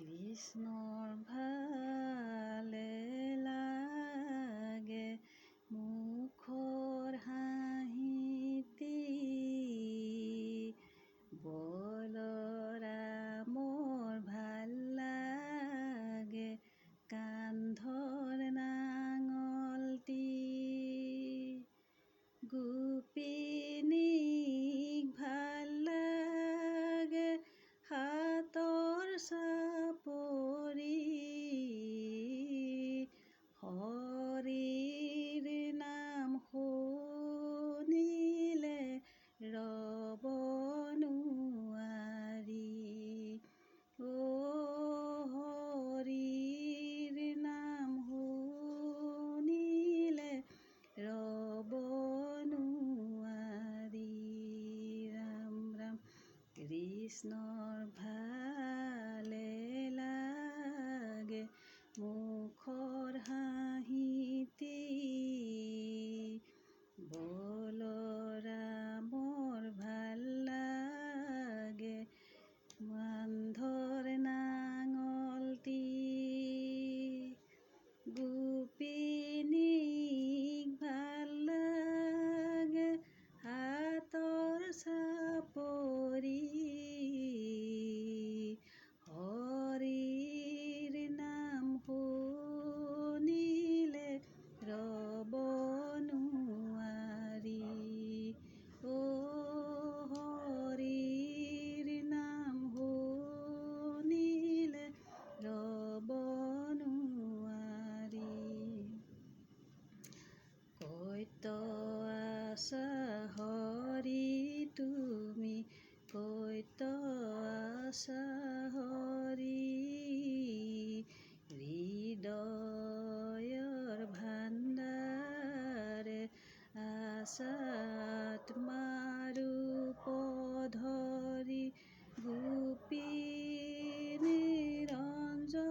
কৃষ্ণৰ ভালে লাগে মুখৰ হাঁহিটি, বলৰামৰ ভাল লাগে কান্ধৰ নাঙলটি, গোপিনীক ভাল লাগে হাতৰ চাপৰি, হৰিৰ নাম শুনিলে ৰব নোৱাৰি, হৰিৰ নাম শুনিলে ৰব নোৱাৰি। ৰাম ৰাম কৃষ্ণৰ ভালে লাগে মুখৰ হাঁহিটি, বলৰামৰ ভাল লাগে কান্ধৰ নাঙলটি, গোপিনীক ভাল লাগে হাতৰ চাপৰি, হৰিৰ নাম শুনিলে ৰব নোৱাৰি, হৰিৰ নাম শুনিলে ৰব নোৱাৰি। কৈত আছা হৰি তুমি, কৈত আছা হৰি, হৃদয়ৰ ভাণ্ডাৰে আছা আত্মাৰূপ ধৰি, গোপী নিৰঞ্জন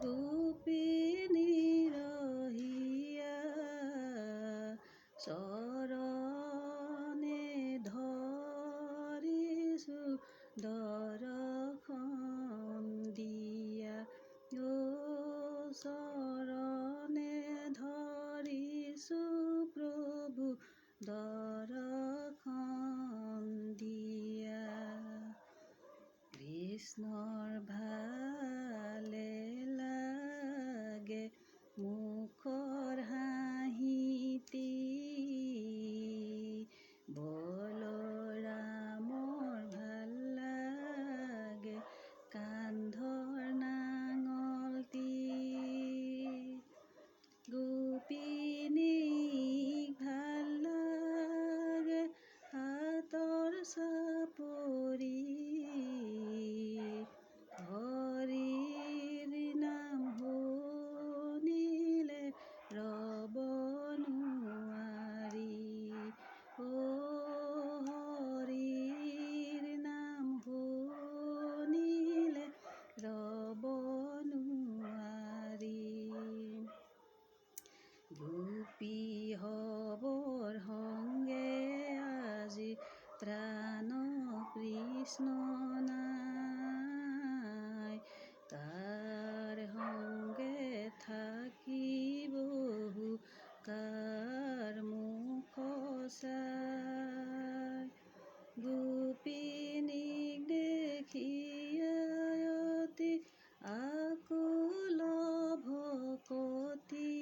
গোপী নিৰহিয়া, চৰণে ধৰিছো দৰ্শন দিয়া, চৰণে ধৰিছো প্ৰভু দৰ্শন দিয়া। কৃষ্ণৰ ভালে লাগে মুখৰ হাঁহিটি, বলৰামৰ ভাল লাগে কান্ধৰ নাঙলটি, গোপিনীক ভাল লাগে হাতৰ চাপৰি, হৰিৰ নাম শুনিলে ৰব নোৱাৰি, হৰিৰ নাম শুনিলে ৰব নোৱাৰি। গোপী হবৰ সংগে আজি প্ৰাণ কৃষ্ণ নাই, কাৰ সংগে থাকিবহু কাৰ মুখ চাই, গোপিনীক দেখিয়া অতি আকুল ভকতি,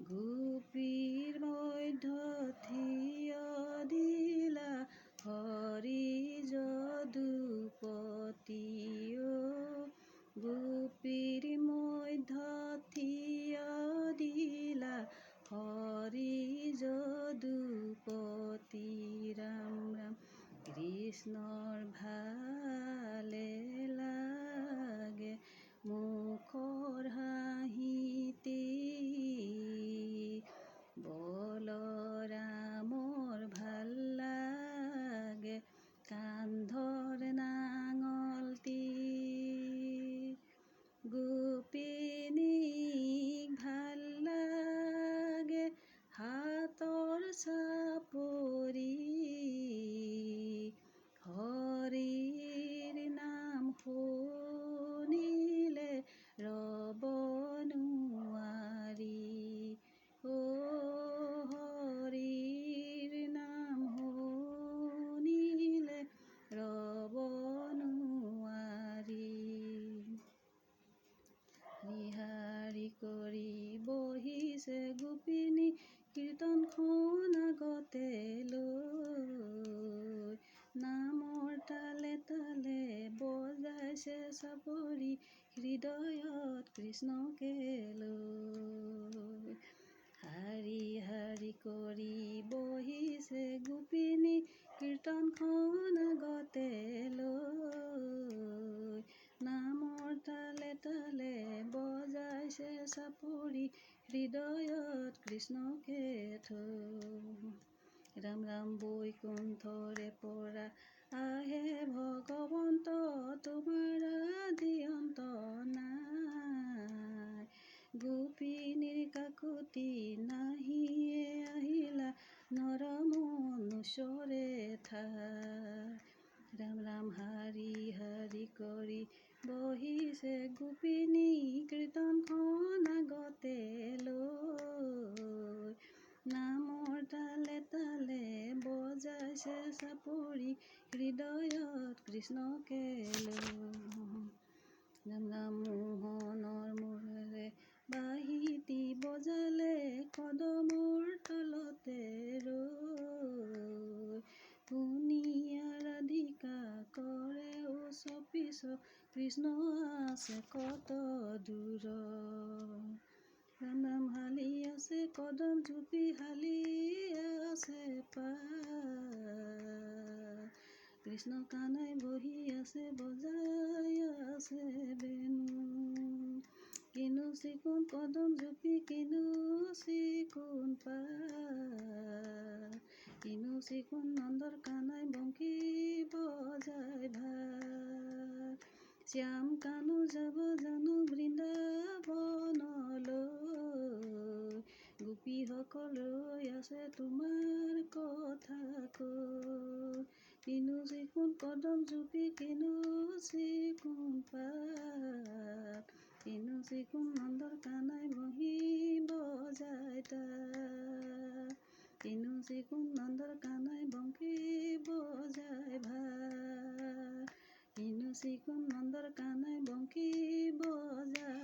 গোপীৰ মধ্যত থিয় দিলা হৰি যদুপতি, গোপীৰ মধ্যত থিয় দিলা হৰি যদুপতি। ৰাম ৰাম কৃষ্ণৰ ভালে লাগে মুখৰ হাঁহিটি, বলৰামৰ ভাল লাগে কান্ধৰ নাঙলটি, গোপিনীক ভাল লাগে হাতৰ চাপৰি, চাপৰি হৃদয়ত কৃষ্ণকে লৈ। শাৰী শাৰী কৰি বহিছে গোপিনী কীৰ্তনখন আগতে লৈ। নামৰ তালে তালে বজাইছে চাপৰি হৃদয়ত কৃষ্ণকে থৈ। ৰাম ৰাম বৈকুণ্ঠৰে পৰা আহে ভগৱন্ত তোমাৰ আদি অন্ত নাই। গোপিনীৰ কাকুতি নাহিয়ে আহিলা নৰ মনুষ্যৰে ঠাই। ৰাম ৰাম শাৰী শাৰী কৰি বহিছে গোপিনী কীৰ্তনখন আগতে লৈ। নামৰ তালে তালে বজাইছে চাপৰি হৃদয়ত কৃষ্ণকে লৈ। ৰাম ৰাম মোহনৰ মূৰেৰে বাঁহীটি বজালে কদমৰ তলতে ৰৈ। শুনিয়া ৰাধিকা কৰে উচ পিচ কৃষ্ণ আছে কত দূৰত। ৰাম ৰাম হালি আছে কদম জুপি হালি আছে পাৰ। কৃষ্ণ কানাই বহি আছে বজাই আছে বেণু। কিনো চিকুণ কদম জুপি কিনো চিকুণ পাৰ। কিনো চিকুণ নন্দৰ কানাই বংশী বজাই ভাৰ। শ্যাম কানু যাব জানো বৃন্দাবনলৈ। গোপীসকল ৰৈ আছে তোমাৰ কথা কৈ। কিনো চিকুণ কদম জুপি কিনো চিকুণ পাত। কিনো চিকুণ নন্দৰ কানাই বহি বজাই তাত। কিনো চিকুণ নন্দৰ কানাই বংশী বজাই ভাৰ। কিনো চিকুণ নন্দৰ কানাই বংশী বজাই